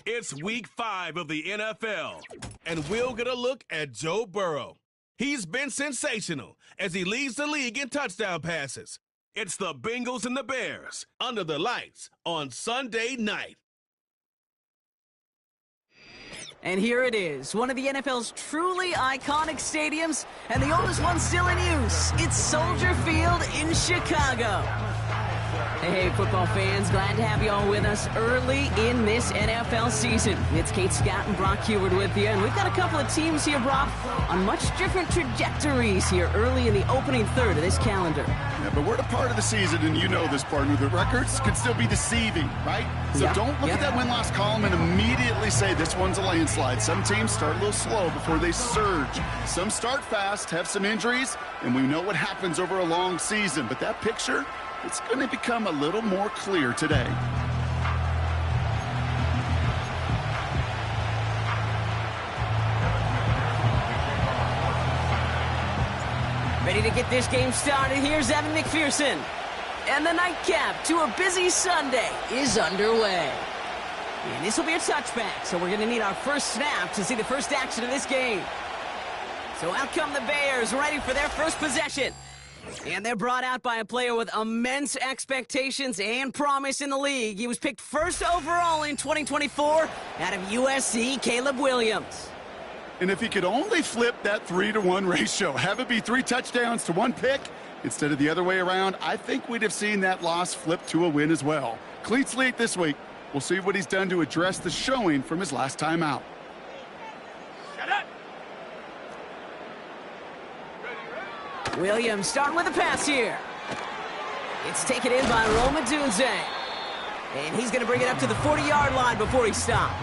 It's week 5 of the NFL, and we'll get a look at Joe Burrow. He's been sensational as he leads the league in touchdown passes. It's the Bengals and the Bears under the lights on Sunday night. And here it is, one of the NFL's truly iconic stadiums, and the oldest one still in use. It's Soldier Field in Chicago. Hey, football fans, glad to have you all with us early in this NFL season. It's Kate Scott and Brock Heward with you, and we've got a couple of teams here, Brock, on much different trajectories here early in the opening third of this calendar. Yeah, but we're at a part of the season, and you know this, partner. The records could still be deceiving, right? So don't look at that win-loss column and immediately say this one's a landslide. Some teams start a little slow before they surge. Some start fast, have some injuries, and we know what happens over a long season. But that picture, it's going to become a little more clear today. Ready to get this game started. Here's Evan McPherson. And the nightcap to a busy Sunday is underway. And this will be a touchback, so we're going to need our first snap to see the first action of this game. So out come the Bears, ready for their first possession. And they're brought out by a player with immense expectations and promise in the league. He was picked first overall in 2024 out of USC, Caleb Williams. And if he could only flip that 3-to-1 ratio, have it be 3 touchdowns to 1 pick instead of the other way around, I think we'd have seen that loss flip to a win as well. Clean slate this week. We'll see what he's done to address the showing from his last time out. Williams starting with a pass here. It's taken in by Rome Odunze. And he's going to bring it up to the 40-yard line before he stopped.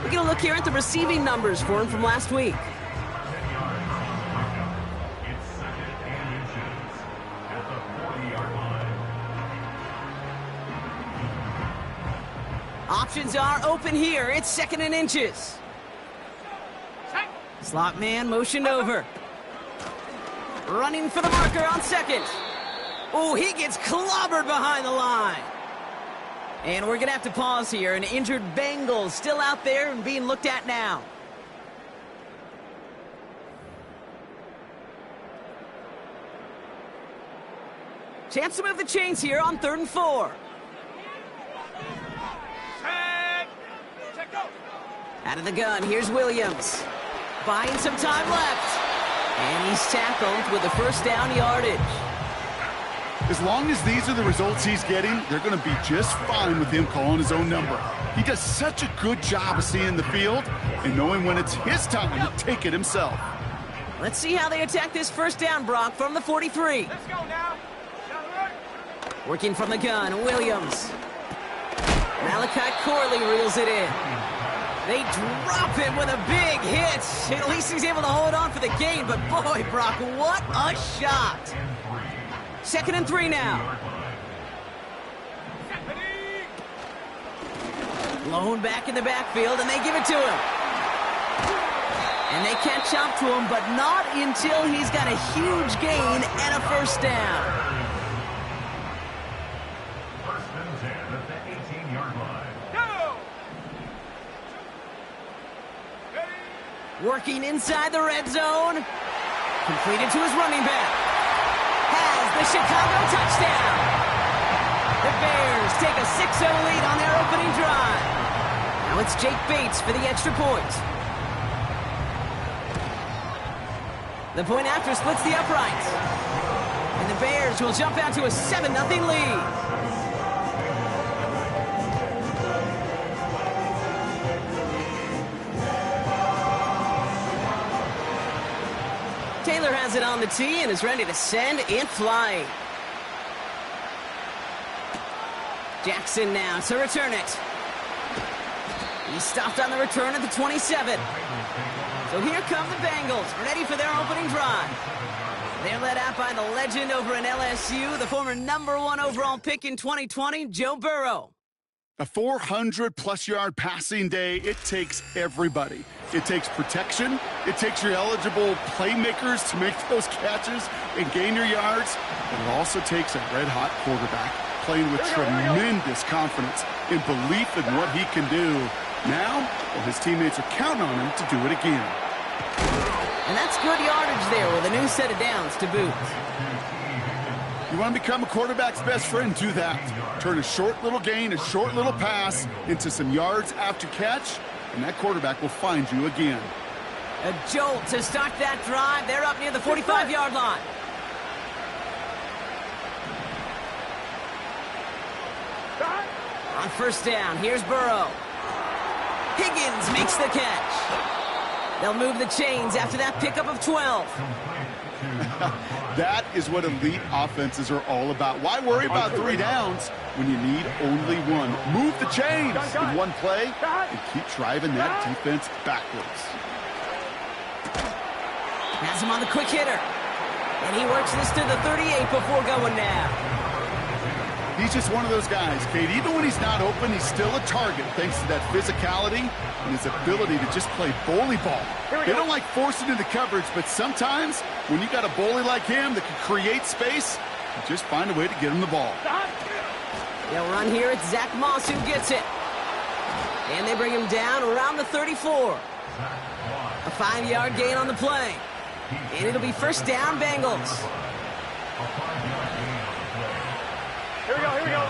We're going to look here at the receiving numbers for him from last week. Options are open here. It's 2nd and inches. Slot man motioned over. Running for the marker on 2nd. Oh, he gets clobbered behind the line. And we're going to have to pause here. An injured Bengals still out there and being looked at now. Chance to move the chains here on 3rd and 4. Out of the gun, here's Williams. Buying some time left. And he's tackled with the first down yardage. As long as these are the results he's getting, they're going to be just fine with him calling his own number. He does such a good job of seeing the field and knowing when it's his time to take it himself. Let's see how they attack this first down, Brock, from the 43. Let's go now. Working from the gun, Williams. Malachi Corley reels it in. They drop him with a big hit. At least he's able to hold on for the gain, but boy, Brock, what a shot. 2nd and 3 now. Lone back in the backfield, and they give it to him. And they catch up to him, but not until he's got a huge gain and a first down. Working inside the red zone. Completed to his running back. Has the Chicago touchdown. The Bears take a 6-0 lead on their opening drive. Now it's Jake Bates for the extra point. The point after splits the uprights. And the Bears will jump out to a 7-0 lead. Taylor has it on the tee and is ready to send it flying. Jackson now to return it. He stopped on the return at the 27. So here come the Bengals, ready for their opening drive. They're led out by the legend over in LSU, the former #1 overall pick in 2020, Joe Burrow. A 400-plus yard passing day, it takes everybody. It takes protection. It takes your eligible playmakers to make those catches and gain your yards. But it also takes a red-hot quarterback. playing with tremendous confidence and belief in what he can do. Now, well, his teammates are counting on him to do it again. And that's good yardage there with a new set of downs to boot. You want to become a quarterback's best friend, do that. Turn a short little gain, a short little pass into some yards after catch, and that quarterback will find you again. A jolt to start that drive. They're up near the 45-yard line. On first down, here's Burrow. Higgins makes the catch. They'll move the chains after that pickup of 12. That is what elite offenses are all about. Why worry about 3 downs when you need only one? Move the chains in one play and keep driving that defense backwards. Has him on the quick hitter. And he works this to the 38 before going down. He's just one of those guys, Kate. Even when he's not open, he's still a target thanks to that physicality and his ability to just play bully ball. They don't like forcing into coverage, but sometimes when you got a bully like him that can create space, you just find a way to get him the ball. They'll run here. It's Zach Moss who gets it. And they bring him down around the 34. A 5-yard gain on the play. And it'll be first down, Bengals. Here we go.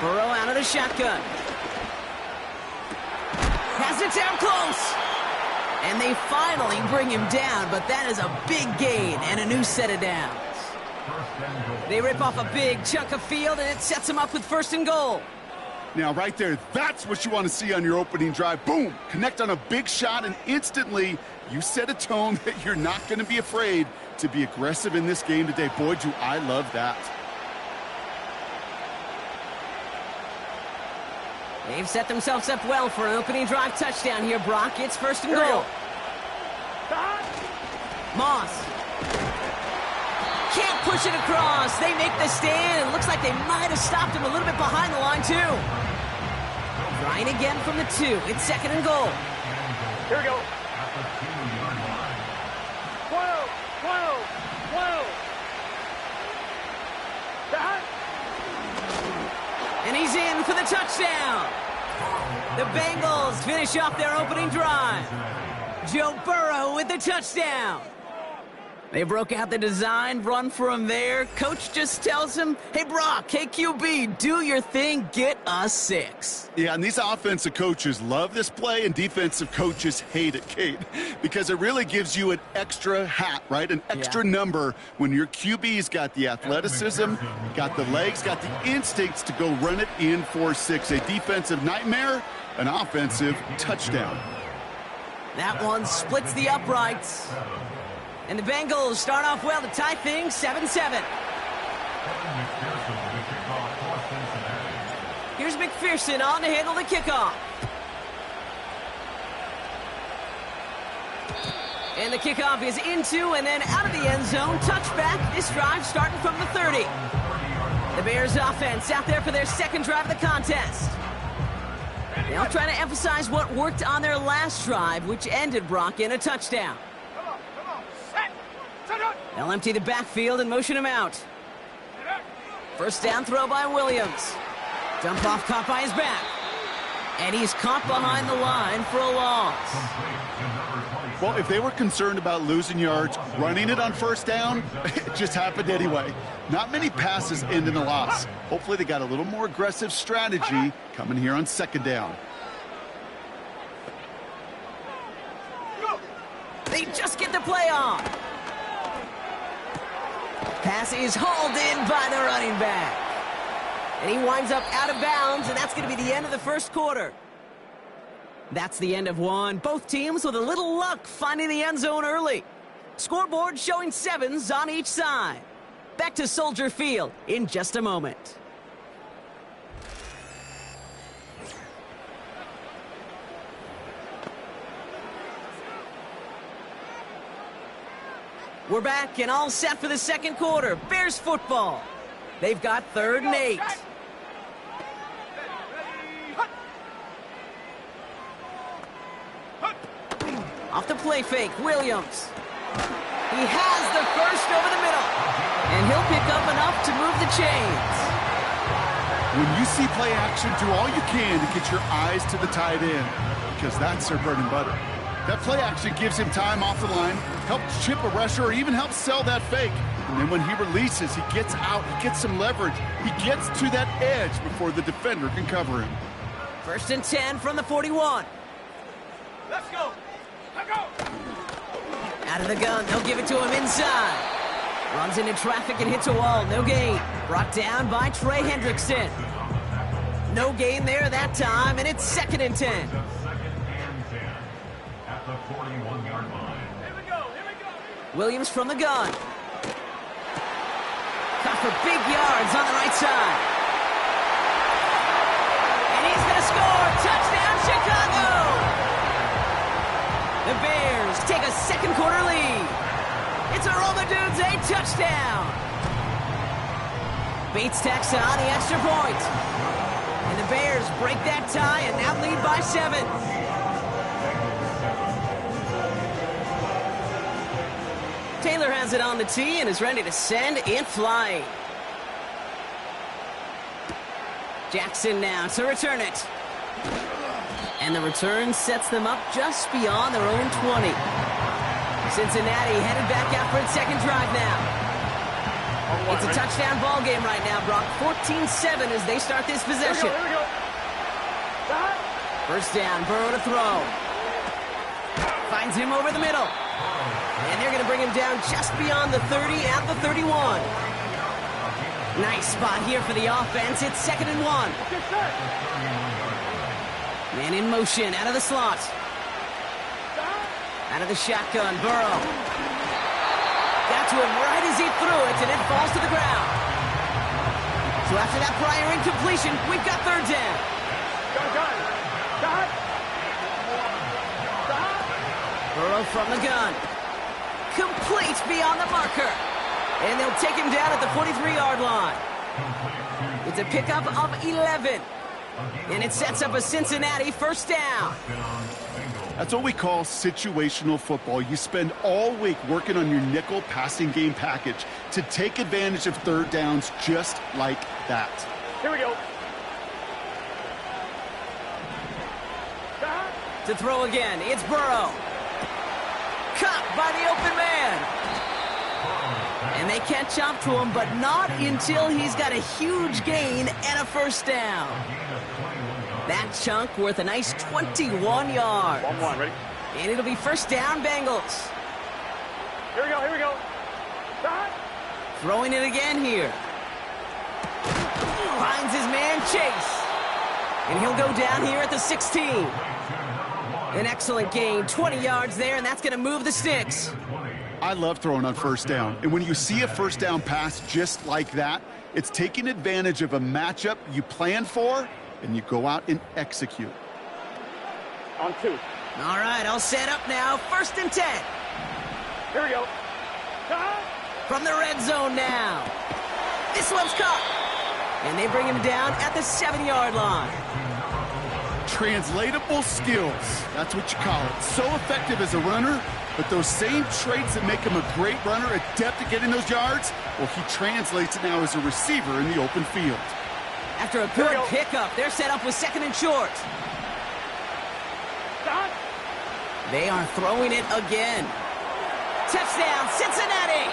Burrow out of the shotgun. Has it down close. And they finally bring him down, but that is a big gain and a new set of downs. They rip off a big chunk of field, and it sets them up with first and goal. Now, right there, that's what you want to see on your opening drive. Boom! Connect on a big shot, and instantly you set a tone that you're not going to be afraid to be aggressive in this game today. Boy, do I love that. They've set themselves up well for an opening drive touchdown here, Brock. It's first and goal. Moss. Can't push it across. They make the stand. It looks like they might have stopped him a little bit behind the line, too. Trying again from the 2. It's second and goal. Here we go. 12. And he's in for the touchdown. The Bengals finish off their opening drive. Joe Burrow with the touchdown. They broke out the design, run for him there. Coach just tells him, hey, Brock, hey, QB, do your thing, get us 6. Yeah, and these offensive coaches love this play, and defensive coaches hate it, Kate, because it really gives you an extra hat, right? An extra number when your QB's got the athleticism, got the legs, got the instincts to go run it in for 6. A defensive nightmare, an offensive touchdown. That one splits the uprights. And the Bengals start off well to tie things 7-7. Here's McPherson on to handle the kickoff. And the kickoff is into and then out of the end zone. Touchback. This drive starting from the 30. The Bears offense out there for their second drive of the contest. They'll try to emphasize what worked on their last drive, which ended, Brock, in a touchdown. They'll empty the backfield and motion him out. First down throw by Williams. Dump off caught by his back. And he's caught behind the line for a loss. Well, if they were concerned about losing yards, running it on first down, it just happened anyway. Not many passes end in a loss. Hopefully they got a little more aggressive strategy coming here on second down. They just get the play on. Pass is hauled in by the running back. And he winds up out of bounds, and that's going to be the end of the first quarter. That's the end of one. Both teams with a little luck finding the end zone early. Scoreboard showing 7s on each side. Back to Soldier Field in just a moment. We're back and all set for the second quarter. Bears football. They've got 3rd and 8. Off the play fake, Williams. He has the first over the middle. And he'll pick up enough to move the chains. When you see play action, do all you can to get your eyes to the tight end, because that's their bread and butter. That play action gives him time off the line, helps chip a rusher, or even helps sell that fake. And then when he releases, he gets out, he gets some leverage. He gets to that edge before the defender can cover him. 1st and 10 from the 41. Let's go. Let's go. Out of the gun, they'll give it to him inside. Runs into traffic and hits a wall, no gain. Brought down by Trey Hendrickson. No gain there that time, and it's 2nd and 10. At the 41-yard line. Here we go. Williams from the gun. Caught for big yards on the right side. And he's going to score. Touchdown, Chicago! The Bears take a second quarter lead. It's a Roll the Dudes, a touchdown. Bates tacks on the extra point. And the Bears break that tie and now lead by 7. Taylor has it on the tee and is ready to send in flight. Jackson now to return it. And the return sets them up just beyond their own 20. Cincinnati headed back out for its second drive now. It's a touchdown ball game right now, Brock. 14-7 as they start this possession. Here we go. Stop. 1st down, Burrow to throw. Finds him over the middle. And they're going to bring him down just beyond the 30 at the 31. Nice spot here for the offense. It's 2nd and 1. Get set. Man in motion out of the slot. Out of the shotgun, Burrow. Got to him right as he threw it, and it falls to the ground. So after that prior incompletion, we've got 3rd down. Gun. Stop. Stop. Burrow from the gun. Complete beyond the marker. And they'll take him down at the 43-yard line. It's a pickup of 11. And it sets up a Cincinnati 1st down. That's what we call situational football. You spend all week working on your nickel passing game package to take advantage of 3rd downs just like that. Here we go. Stop. To throw again, it's Burrow. Caught by the open man. And they catch up to him, but not until he's got a huge gain and a 1st down. That chunk worth a nice 21 yards. 1-1, ready? And it'll be 1st down, Bengals. Here we go. Stop. Throwing it again here. Finds his man Chase. And he'll go down here at the 16. An excellent gain, 20 yards there, and that's going to move the sticks. I love throwing on 1st down. And when you see a 1st down pass just like that, it's taking advantage of a matchup you plan for, and you go out and execute. On 2. All right, all set up now. 1st and 10. Here we go. Stop. From the red zone now. This one's caught. And they bring him down at the 7-yard line. Translatable skills. That's what you call it. So effective as a runner, but those same traits that make him a great runner, adept at getting those yards, well, he translates it now as a receiver in the open field. After a good pickup, they're set up with 2nd and short. Stop. They are throwing it again. Touchdown, Cincinnati!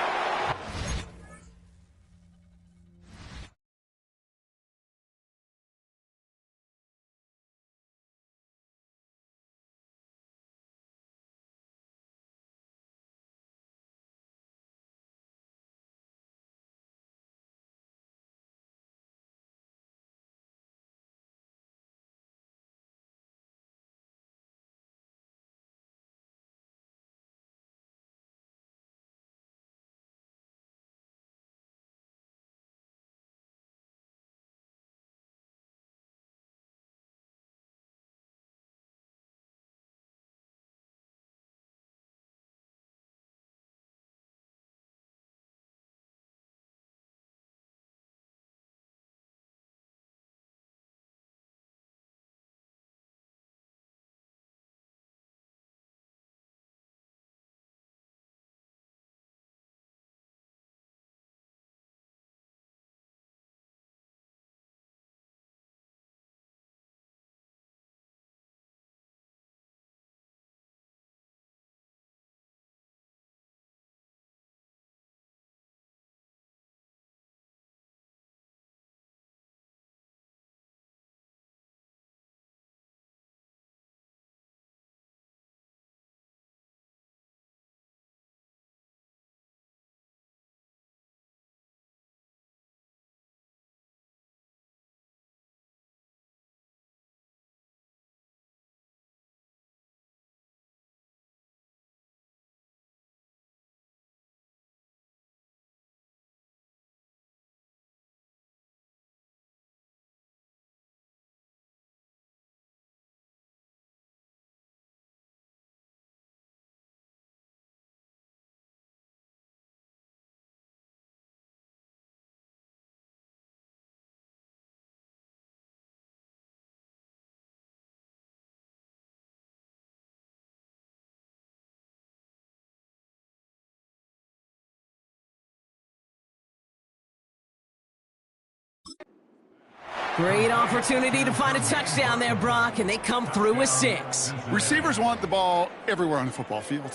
Great opportunity to find a touchdown there, Brock, and they come through with 6. Receivers want the ball everywhere on the football field.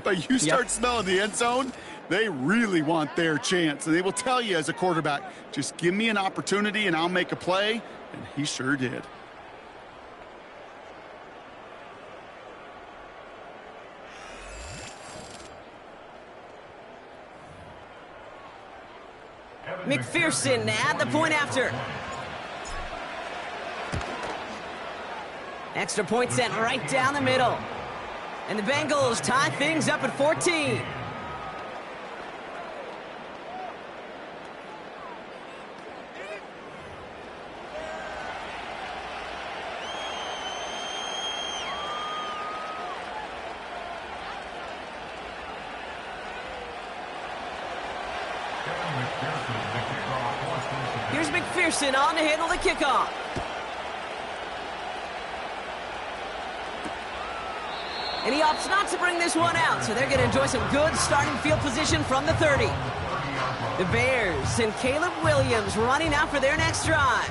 But you start smelling the end zone, they really want their chance. And they will tell you as a quarterback, just give me an opportunity and I'll make a play. And he sure did. McPherson at the point after. Extra point sent right down the middle. And the Bengals tie things up at 14. Here's McPherson on to handle the kickoff. And he opts not to bring this one out, so they're going to enjoy some good starting field position from the 30. The Bears and Caleb Williams running out for their next drive.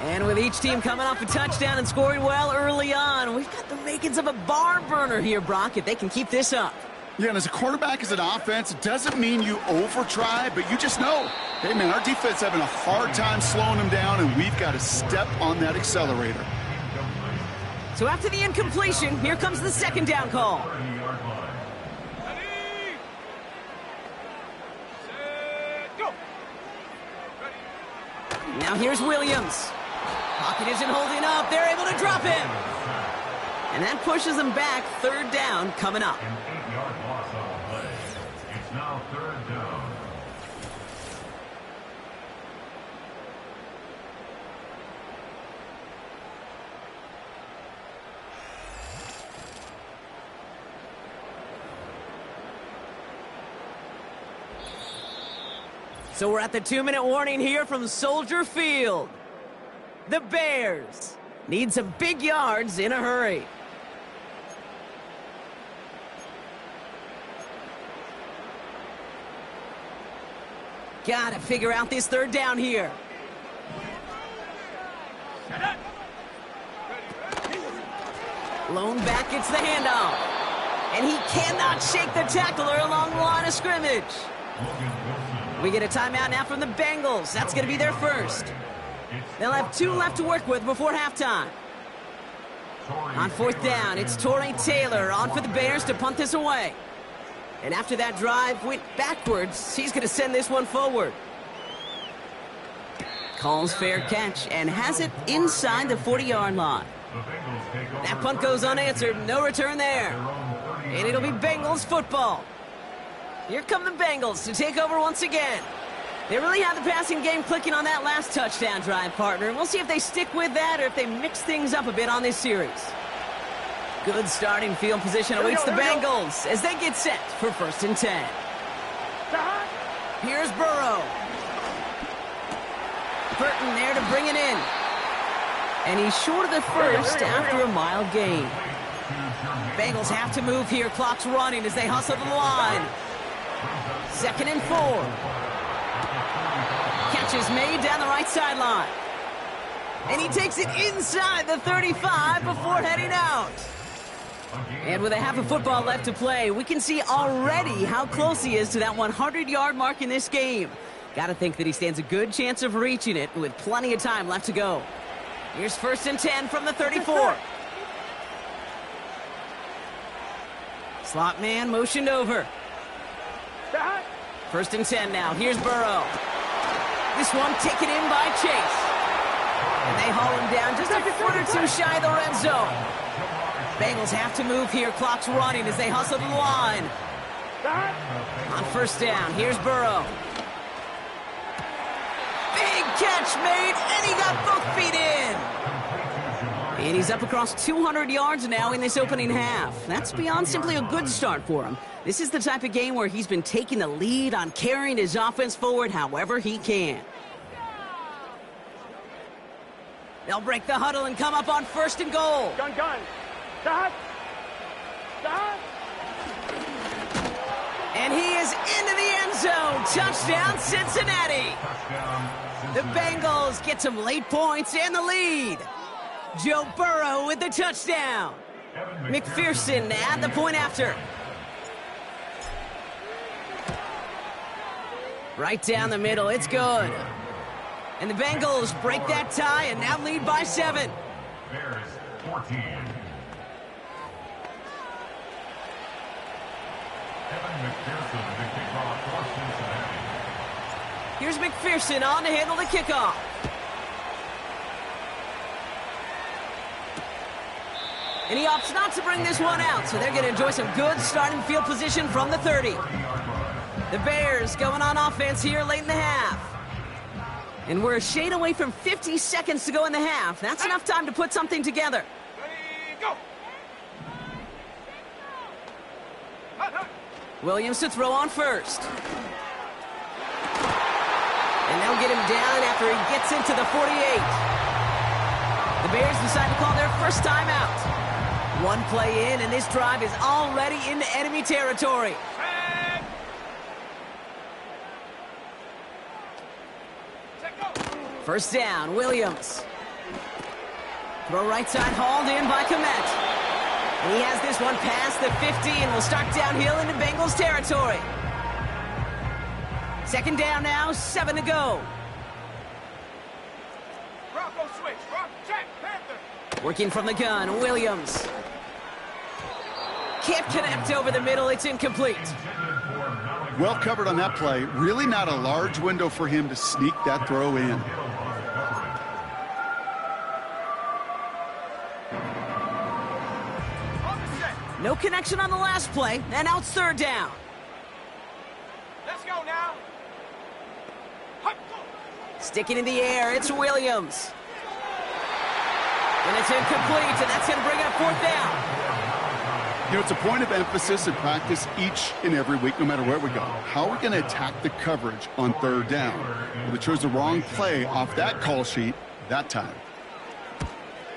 And with each team coming off a touchdown and scoring well early on, we've got the makings of a barn burner here, Brock, if they can keep this up. Yeah, and as a quarterback, as an offense, it doesn't mean you over-try, but you just know, hey, man, our defense having a hard time slowing them down, and we've got to step on that accelerator. So after the incompletion, here comes the second down call. Now here's Williams. Pocket isn't holding up. They're able to drop him. And that pushes them back. Third down coming up. An 8-yard loss on the play. It's now third down. So we're at the 2-minute warning here from Soldier Field. The Bears need some big yards in a hurry. Gotta figure out this third down here. Lone back gets the handoff. And he cannot shake the tackler along the line of scrimmage. We get a timeout now from the Bengals. That's going to be their first. They'll have 2 left to work with before halftime. On fourth down, it's Torrey Taylor on for the Bears to punt this away. And after that drive went backwards, he's going to send this one forward. Calls fair catch and has it inside the 40-yard line. That punt goes unanswered. No return there. And it'll be Bengals football. Here come the Bengals to take over once again. They really had the passing game clicking on that last touchdown drive, partner. And we'll see if they stick with that or if they mix things up a bit on this series. Good starting field position awaits the Bengals as they get set for 1st and 10. Here's Burrow. Burton there to bring it in. And he's short of the first after a mild gain. Bengals have to move here. Clock's running as they hustle to the line. 2nd and 4. Catch is made down the right sideline. And he takes it inside the 35 before heading out. And with a half of football left to play, we can see already how close he is to that 100-yard mark in this game. Got to think that he stands a good chance of reaching it with plenty of time left to go. Here's 1st and 10 from the 34. Slot man motioned over. 1st and 10 now. Here's Burrow. This one taken in by Chase. And they haul him down just a foot or 2 shy of the red zone. Bengals have to move here. Clock's running as they hustle to the line. On 1st down, here's Burrow. Big catch made, and he got both feet in. And he's up across 200 yards now in this opening half. That's beyond simply a good start for him. This is the type of game where he's been taking the lead on carrying his offense forward however he can. They'll break the huddle and come up on 1st and goal. Gun. Stop. And he is into the end zone. Touchdown, Cincinnati. The Bengals get some late points and the lead. Joe Burrow with the touchdown. McPherson at the point after. Right down the middle, it's good. And the Bengals break that tie and now lead by 7. Bears 14. McPherson, the kickoff for Cincinnati. Here's McPherson on to handle the kickoff. And he opts not to bring this one out, so they're going to enjoy some good starting field position from the 30. The Bears going on offense here late in the half. And we're a shade away from 50 seconds to go in the half. That's enough time to put something together. Go. Williams to throw on first. And they'll get him down after he gets into the 48. The Bears decide to call their first timeout. One play in, and this drive is already into enemy territory. First down, Williams. Throw right side, hauled in by Komet. And he has this one past the 50 and will start downhill into Bengals territory. Second down now, 7 to go. Bronco switch. Check. Panther. Working from the gun, Williams. Can't connect over the middle, it's incomplete. Well covered on that play. Really not a large window for him to sneak that throw in. No connection on the last play, and now it's third down. Let's go now. Sticking in the air, it's Williams. And it's incomplete, and that's going to bring up fourth down. You know, it's a point of emphasis in practice each and every week, no matter where we go. How are we going to attack the coverage on third down? Well, they chose the wrong play off that call sheet that time.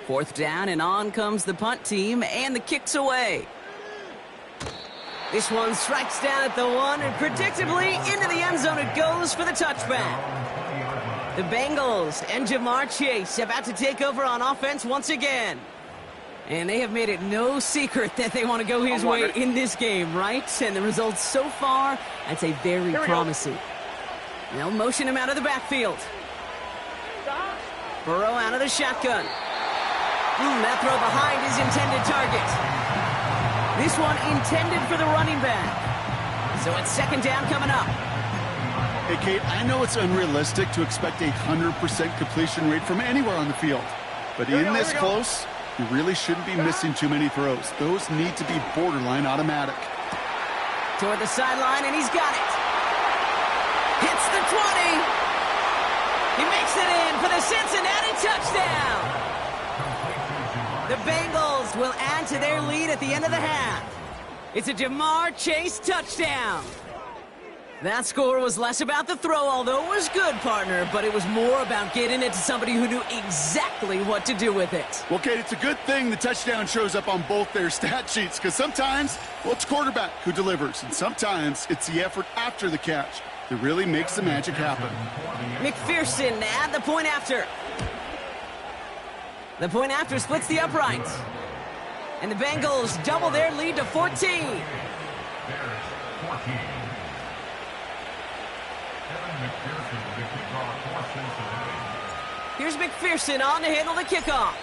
Fourth down, and on comes the punt team, and the kick's away. This one strikes down at the 1, and predictably into the end zone it goes for the touchback. The Bengals and Jamar Chase about to take over on offense once again. And they have made it no secret that they want to go his way in this game, right? And the results so far, I'd say very promising. They'll motion him out of the backfield. Burrow out of the shotgun. That throw behind his intended target. This one intended for the running back. So it's second down coming up. Hey, Kate, I know it's unrealistic to expect a 100% completion rate from anywhere on the field. But in this close, you really shouldn't be missing too many throws. Those need to be borderline automatic. Toward the sideline, and he's got it. Hits the 20. He makes it in for the Cincinnati touchdown. The Bengals will add to their lead at the end of the half. It's a Jamar Chase touchdown. That score was less about the throw, although it was good, partner, but it was more about getting it to somebody who knew exactly what to do with it. Well, Kate, it's a good thing the touchdown shows up on both their stat sheets, because sometimes, well, it's quarterback who delivers, and sometimes it's the effort after the catch that really makes the magic happen. McPherson at the point after. The point after splits the upright. And the Bengals double their lead to 14. Here's McPherson on to handle the kickoff.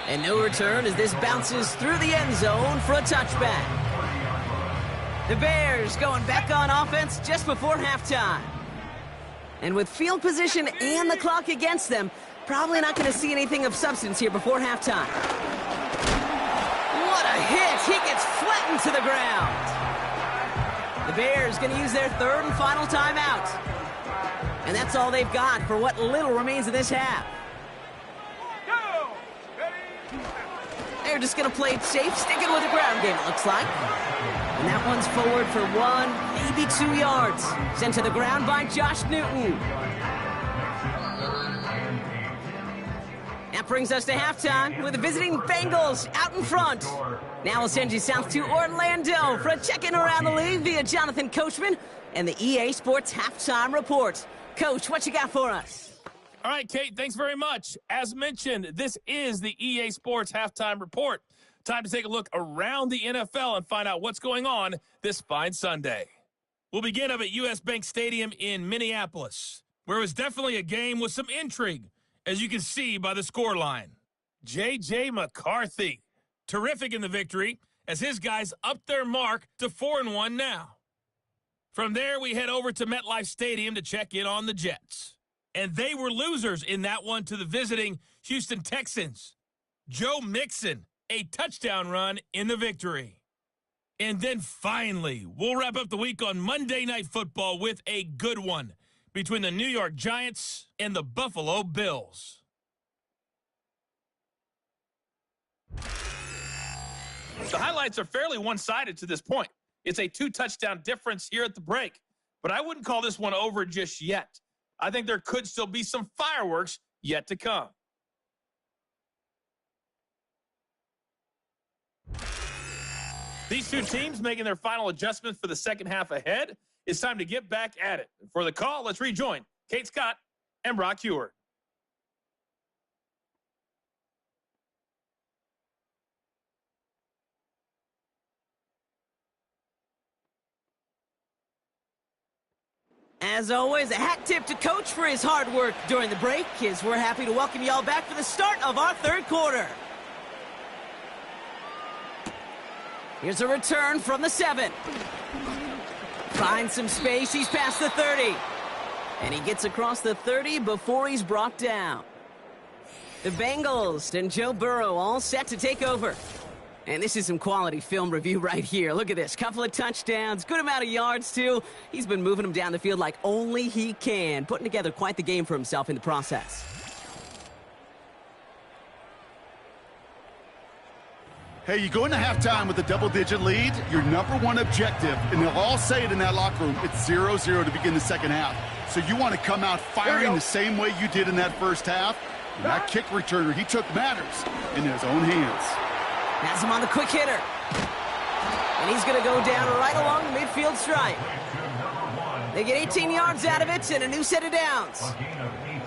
And no return as this bounces through the end zone for a touchback. The Bears going back on offense just before halftime. And with field position and the clock against them, probably not going to see anything of substance here before halftime. What a hit! He gets flattened to the ground. The Bears going to use their third and final timeout. And that's all they've got for what little remains of this half. They're just going to play it safe, sticking with the ground game, it looks like. And that one's forward for 1, maybe 2 yards. Sent to the ground by Josh Newton. That brings us to halftime with the visiting Bengals out in front. Now we'll send you south to Orlando for a check-in around the league via Jonathan Coachman and the EA Sports Halftime Report. Coach, what you got for us? All right, Kate, thanks very much. As mentioned, this is the EA Sports Halftime Report. Time to take a look around the NFL and find out what's going on this fine Sunday. We'll begin up at US Bank Stadium in Minneapolis, where it was definitely a game with some intrigue, as you can see by the scoreline. J.J. McCarthy, terrific in the victory, as his guys upped their mark to 4-1 now. From there, we head over to MetLife Stadium to check in on the Jets. And they were losers in that one to the visiting Houston Texans. Joe Mixon, a touchdown run in the victory. And then finally, we'll wrap up the week on Monday Night Football with a good one between the New York Giants and the Buffalo Bills. The highlights are fairly one-sided to this point. It's a 2-touchdown difference here at the break, but I wouldn't call this one over just yet. I think there could still be some fireworks yet to come. These two teams making their final adjustments for the second half ahead. It's time to get back at it. For the call, let's rejoin Kate Scott and Brock Heward. As always, a hat tip to Coach for his hard work during the break, as we're happy to welcome y'all back for the start of our third quarter. Here's a return from the 7. Finds some space, he's past the 30. And he gets across the 30 before he's brought down. The Bengals and Joe Burrow all set to take over. And this is some quality film review right here. Look at this. Couple of touchdowns, good amount of yards, too. He's been moving them down the field like only he can, putting together quite the game for himself in the process. Hey, you go into halftime with a double-digit lead, your number one objective, and they'll all say it in that locker room, it's 0-0 to begin the second half. So you want to come out firing the same way you did in that first half. And that kick returner, he took matters in his own hands. Has him on the quick hitter. And he's going to go down right along the midfield stripe. They get 18 yards out of it and a new set of downs.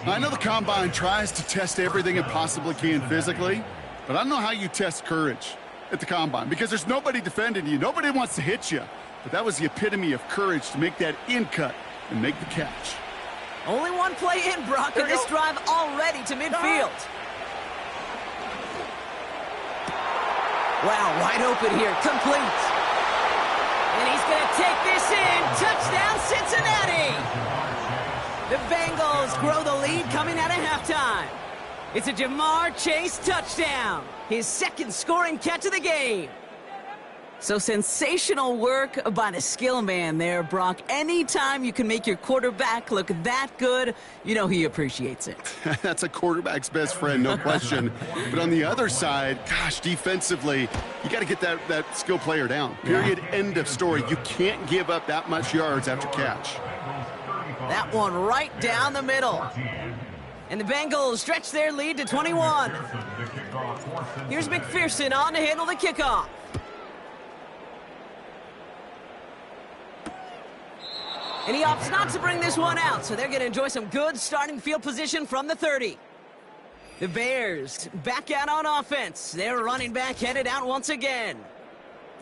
I know the Combine tries to test everything it possibly can physically, but I don't know how you test courage at the Combine, because there's nobody defending you. Nobody wants to hit you. But that was the epitome of courage to make that in cut and make the catch. Only one play in, Brock, and this drive already to midfield. Wow, wide open here, complete. And he's going to take this in. Touchdown, Cincinnati. The Bengals grow the lead coming out of halftime. It's a Jamar Chase touchdown, his second scoring catch of the game. So sensational work by the skill man there, Brock. Anytime you can make your quarterback look that good, you know he appreciates it. That's a quarterback's best friend, no question. But on the other side, gosh, defensively, you got to get that skill player down. Period, end of story. You can't give up that much yards after catch. That one right down the middle. And the Bengals stretch their lead to 21. Here's McPherson on to handle the kickoff. And he opts not to bring this one out, so they're going to enjoy some good starting field position from the 30. The Bears back out on offense. Their running back headed out once again.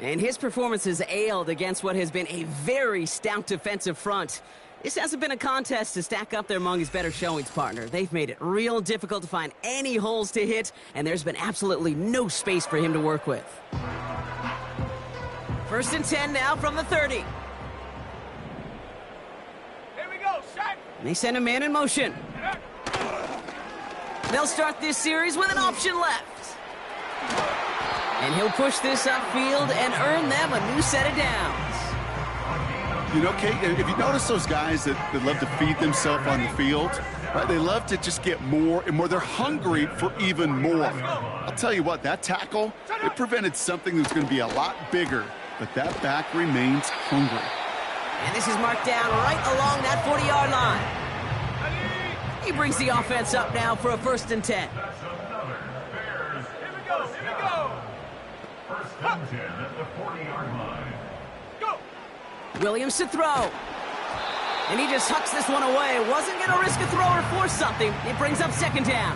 And his performance has ailed against what has been a very stout defensive front. This hasn't been a contest to stack up there among his better showings, partner. They've made it real difficult to find any holes to hit, and there's been absolutely no space for him to work with. 1st and 10 now from the 30. Here we go, set. And they send a man in motion. They'll start this series with an option left. And he'll push this upfield and earn them a new set of downs. You know, Kate, if you notice those guys that love to feed themselves on the field, right? They love to just get more and more. They're hungry for even more. I'll tell you what, that tackle, it prevented something that's going to be a lot bigger, but that back remains hungry. And this is marked down right along that 40-yard line. He brings the offense up now for a 1st and 10. 10 at the 40-yard line. Go! Williams to throw. And he just hucks this one away. Wasn't going to risk a throw or force something. It brings up second down.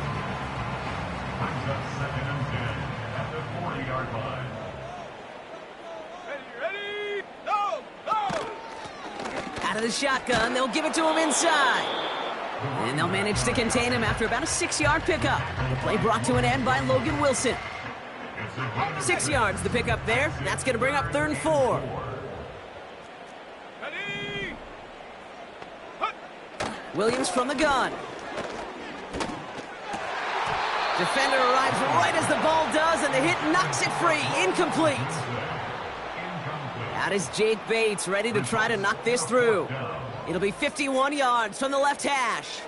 Brings up 2nd and 10 at the 40-yard line. Ready, go, go! Out of the shotgun, they'll give it to him inside. And they'll manage to contain him after about a 6-yard pickup. The play brought to an end by Logan Wilson. 6 yards, the pickup there. That's going to bring up 3rd and 4. Ready! Williams from the gun. Defender arrives right as the ball does, and the hit knocks it free. Incomplete. Out is Jake Bates, ready to try to knock this through. It'll be 51 yards from the left hash.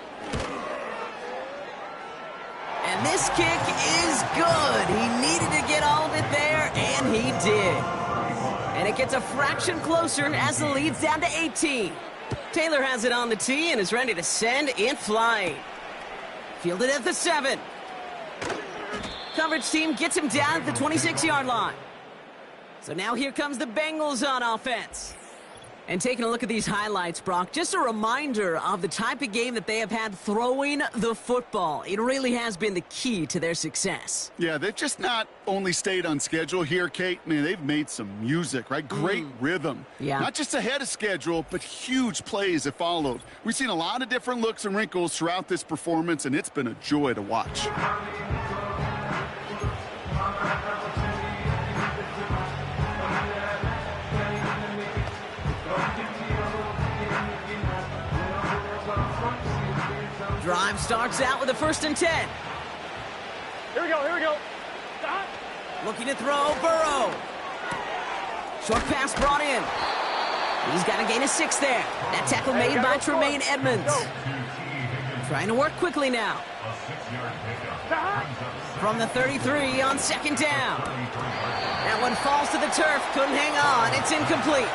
And this kick is good. He needed to get all of it there, and he did. And it gets a fraction closer as the lead's down to 18. Taylor has it on the tee and is ready to send it flying. Fielded at the 7. Coverage team gets him down at the 26-yard line. So now here comes the Bengals on offense. And taking a look at these highlights, Brock, just a reminder of the type of game that they have had throwing the football. It really has been the key to their success. Yeah, they've just not only stayed on schedule here, Kate. Man, they've made some music, right? Great rhythm. Yeah. Not just ahead of schedule, but huge plays that followed. We've seen a lot of different looks and wrinkles throughout this performance, and it's been a joy to watch. Drive starts out with a 1st and 10. Here we go, here we go. Stop. Looking to throw, Burrow. Short pass brought in. He's got to gain a 6 there. That tackle made by Tremaine Edmonds. Trying to work quickly now. From the 33 on 2nd down. That one falls to the turf. Couldn't hang on. It's incomplete.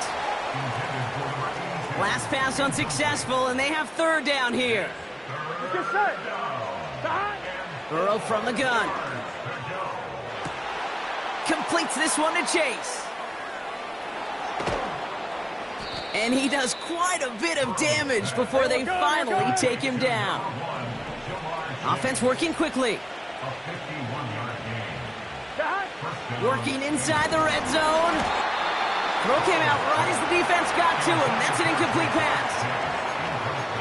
Last pass unsuccessful, and they have 3rd down here. Get set. Stop. Burrow from the gun. Completes this one to Chase. And he does quite a bit of damage before they finally take him down. Offense working quickly. Working inside the red zone. Throw came out right as the defense got to him. That's an incomplete pass.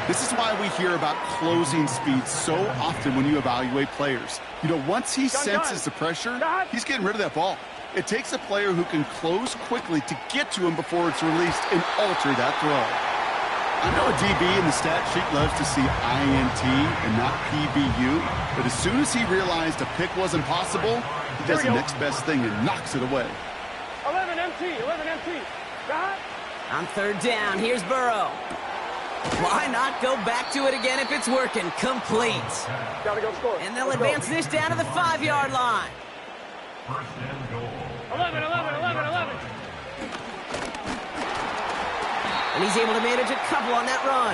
This is why we hear about closing speed so often when you evaluate players. You know, once he senses the pressure, he's getting rid of that ball. It takes a player who can close quickly to get to him before it's released and alter that throw. I know a DB in the stat sheet loves to see INT and not PBU, but as soon as he realized a pick wasn't possible, he does the next best thing and knocks it away. 11 MT, 11 MT. Stop. On 3rd down, here's Burrow. Why not go back to it again if it's working? Complete. Gotta go score. And they'll advance this down to the 5-yard line. 11, 11, 11, 11. And he's able to manage a couple on that run.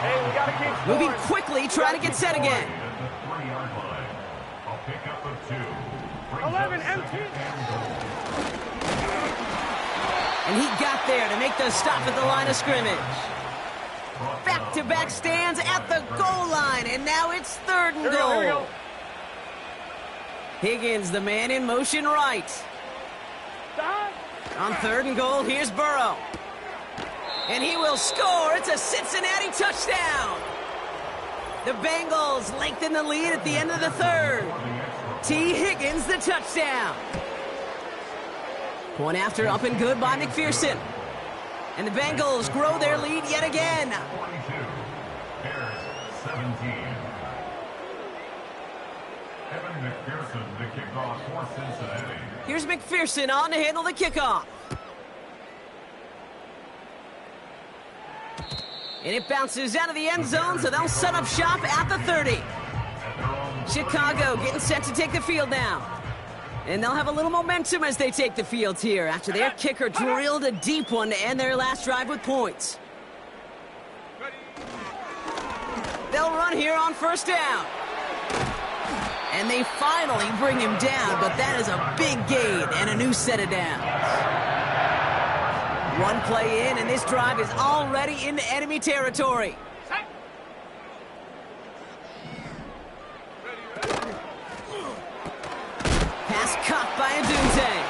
Hey, we gotta keep scoring. Moving quickly, trying to get set again. 11 MT. And he got there to make the stop at the line of scrimmage. Back-to-back stands at the goal line, and now it's 3rd and Here we go, here we goal. go. Higgins, the man in motion right. Stop. On 3rd and goal, here's Burrow. And he will score. It's a Cincinnati touchdown. The Bengals lengthen the lead at the end of the 3rd. T. Higgins, the touchdown. Point after up and good by McPherson. And the Bengals grow their lead yet again. 42, Bears 17. Evan McPherson, the kickoff for Cincinnati. Here's McPherson on to handle the kickoff. And it bounces out of the end zone, so they'll set up shop at the 30. Chicago getting set to take the field now. And they'll have a little momentum as they take the field here after their kicker drilled a deep one to end their last drive with points. They'll run here on 1st down. And they finally bring him down, but that is a big gain and a new set of downs. One play in, and this drive is already into enemy territory. Pass caught by Adunze.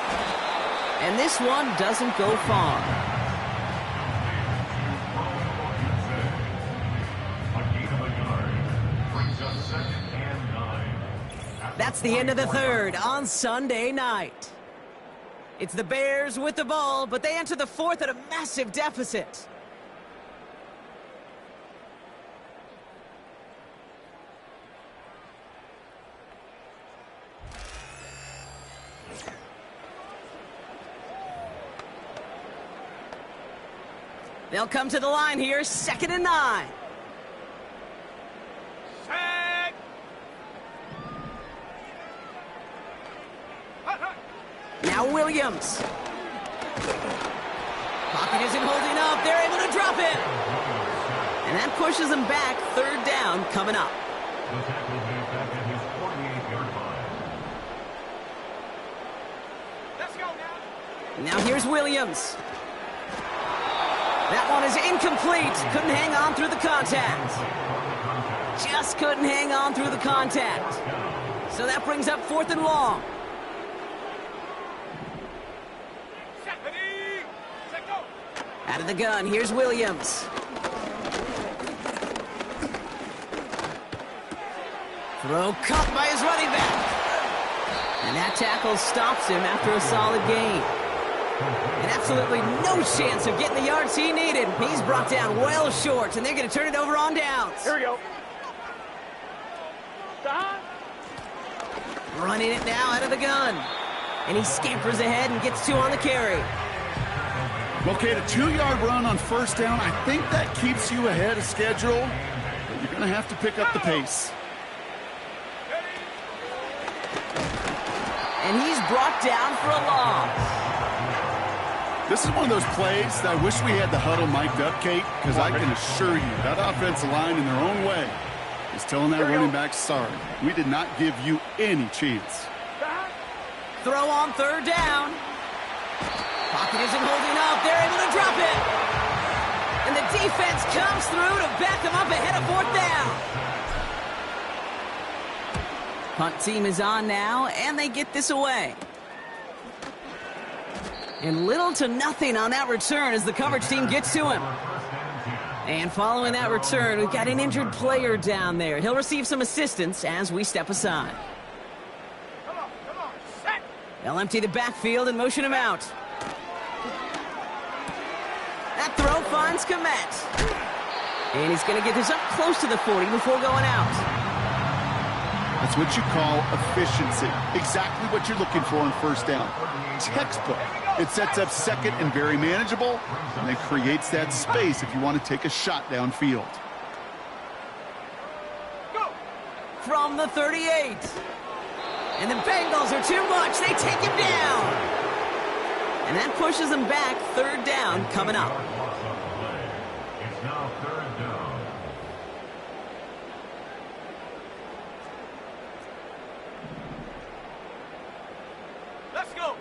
And this one doesn't go far. That's the end of the third on Sunday night. It's the Bears with the ball, but they enter the fourth at a massive deficit. They'll come to the line here, 2nd and 9. Now Williams. Pocket isn't holding up. They're able to drop it. And that pushes them back. 3rd down coming up. The tackle made back at his 48-yard line. Let's go now. Now here's Williams. That one is incomplete. Couldn't hang on through the contact. Just couldn't hang on through the contact. So that brings up 4th and long. Out of the gun, here's Williams. Throw caught by his running back. And that tackle stops him after a solid gain. And absolutely no chance of getting the yards he needed. He's brought down well short, and they're going to turn it over on downs. Here we go. Running it now out of the gun. And he scampers ahead and gets 2 on the carry. Okay, the 2-yard run on 1st down, I think that keeps you ahead of schedule, but you're going to have to pick up the pace. And he's brought down for a loss. This is one of those plays that I wish we had the huddle mic'd up, Kate, because I can assure you that offensive line in their own way is telling that running back, sorry, we did not give you any chance. Throw on 3rd down. Pocket isn't holding up. They're able to drop it. And the defense comes through to back them up ahead of 4th down. Punt team is on now, and they get this away. And little to nothing on that return as the coverage team gets to him. And following that return, we've got an injured player down there. He'll receive some assistance as we step aside. Come on, set. They'll empty the backfield and motion him out. That throw finds Komet. And he's going to get this up close to the 40 before going out. That's what you call efficiency. Exactly what you're looking for on 1st down. Textbook. It sets up 2nd and very manageable, and it creates that space if you want to take a shot downfield. Go. From the 38. And the Bengals are too much. They take him down. And that pushes them back. 3rd down coming up. It's now 3rd down. Let's go.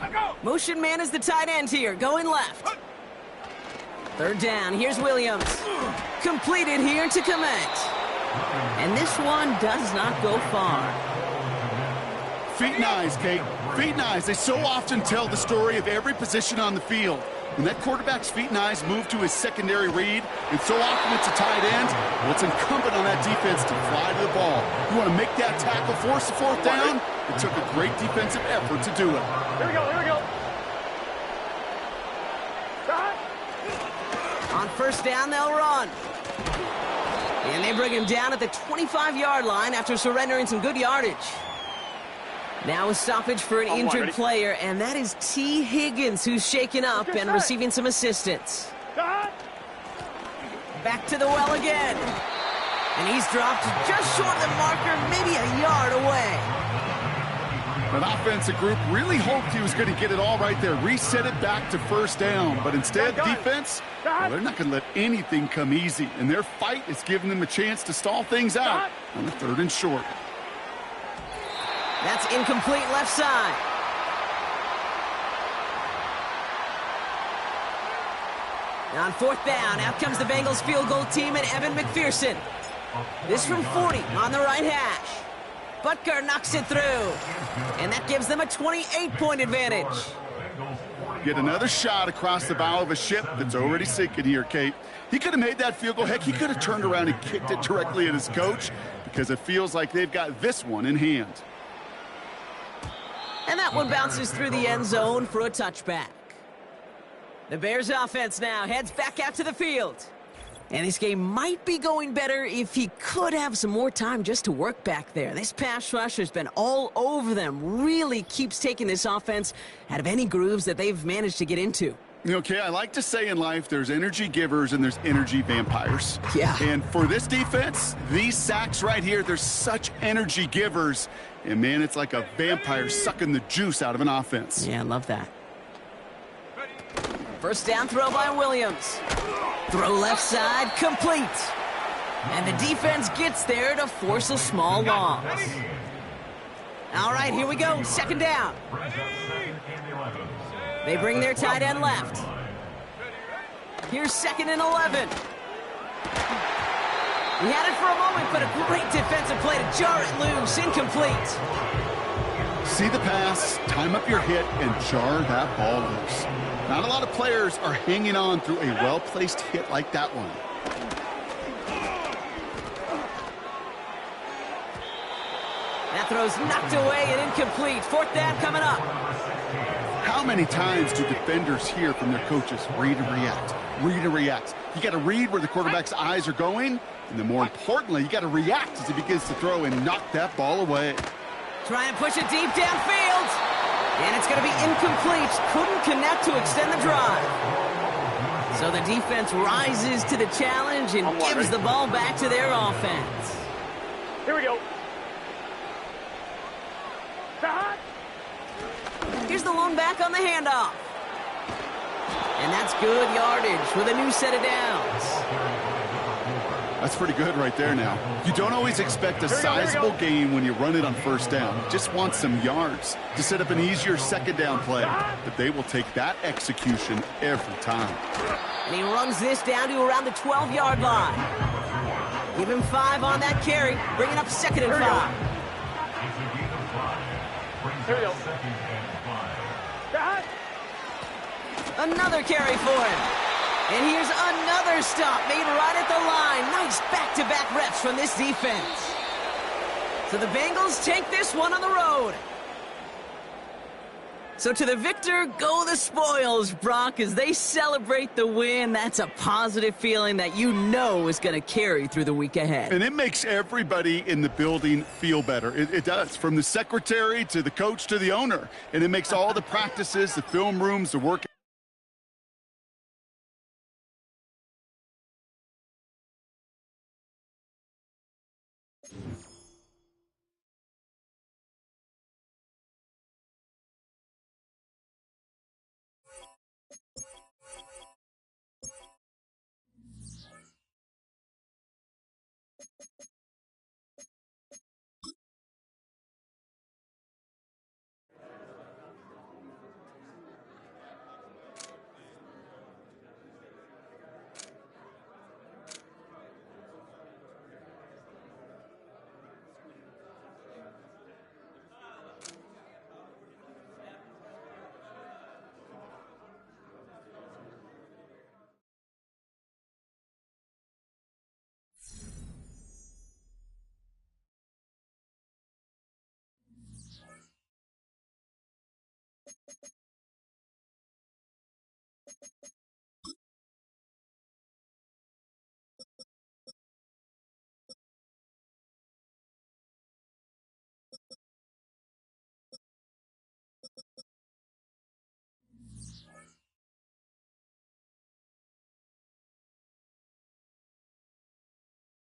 Let's go. Motion man is the tight end here, going left. 3rd down, here's Williams. Completed here to Komet. And this one does not go far. Feet and eyes, Kate. Feet and eyes. They so often tell the story of every position on the field. When that quarterback's feet and eyes move to his secondary read, and so often it's a tight end, well, it's incumbent on that defense to fly to the ball. You want to make that tackle, force the 4th down? It took a great defensive effort to do it. Here we go, here we go. On 1st down, they'll run. And they bring him down at the 25-yard line after surrendering some good yardage. Now a stoppage for an injured player, and that is T. Higgins, who's shaken up and receiving some assistance. Back to the well again. And he's dropped just short of the marker, maybe a yard away. That offensive group really hoped he was going to get it all right there, reset it back to 1st down. But instead, defense, well, they're not going to let anything come easy. And their fight is giving them a chance to stall things out on the 3rd and short. That's incomplete left side. On fourth down, out comes the Bengals field goal team and Evan McPherson. This from 40 on the right hash. Butker knocks it through. And that gives them a 28-point advantage. Get another shot across the bow of a ship that's already sinking here, Kate. He could have made that field goal. Heck, he could have turned around and kicked it directly at his coach because it feels like they've got this one in hand. And that one bounces through the end zone for a touchback. The Bears offense now heads back out to the field. And this game might be going better if he could have some more time just to work back there. This pass rush has been all over them. Really keeps taking this offense out of any grooves that they've managed to get into. Okay, I like to say in life there's energy givers and there's energy vampires. Yeah. And for this defense, these sacks right here, they're such energy givers. And, man, it's like a vampire sucking the juice out of an offense. Yeah, I love that. First down throw by Williams. Throw left side, complete. And the defense gets there to force a small loss. All right, here we go. Second down. They bring their tight end left. Here's 2nd and 11. He had it for a moment, but a great defensive play to jar it loose. Incomplete. See the pass, time up your hit, and jar that ball loose. Not a lot of players are hanging on through a well-placed hit like that one. That throw's knocked away and incomplete. Fourth down coming up. How many times do defenders hear from their coaches, read and react, read and react? You got to read where the quarterback's eyes are going, and then more importantly, you got to react as he begins to throw and knock that ball away. Trying to push it deep downfield. And it's going to be incomplete. Couldn't connect to extend the drive. So the defense rises to the challenge and gives the ball back to their offense. Here we go. Here's the lone back on the handoff. And that's good yardage with a new set of downs. That's pretty good right there now. You don't always expect a sizable gain when you run it on first down. You just want some yards to set up an easier second down play. But they will take that execution every time. And he runs this down to around the 12-yard line. Give him 5 on that carry, bringing up 2nd and 5. Here we go. Another carry for him. And here's another stop made right at the line. Nice back-to-back reps from this defense. So the Bengals take this one on the road. So to the victor go the spoils, Brock, as they celebrate the win. That's a positive feeling that you know is going to carry through the week ahead. And it makes everybody in the building feel better. It does, from the secretary to the coach to the owner. And it makes all the practices, the film rooms, the work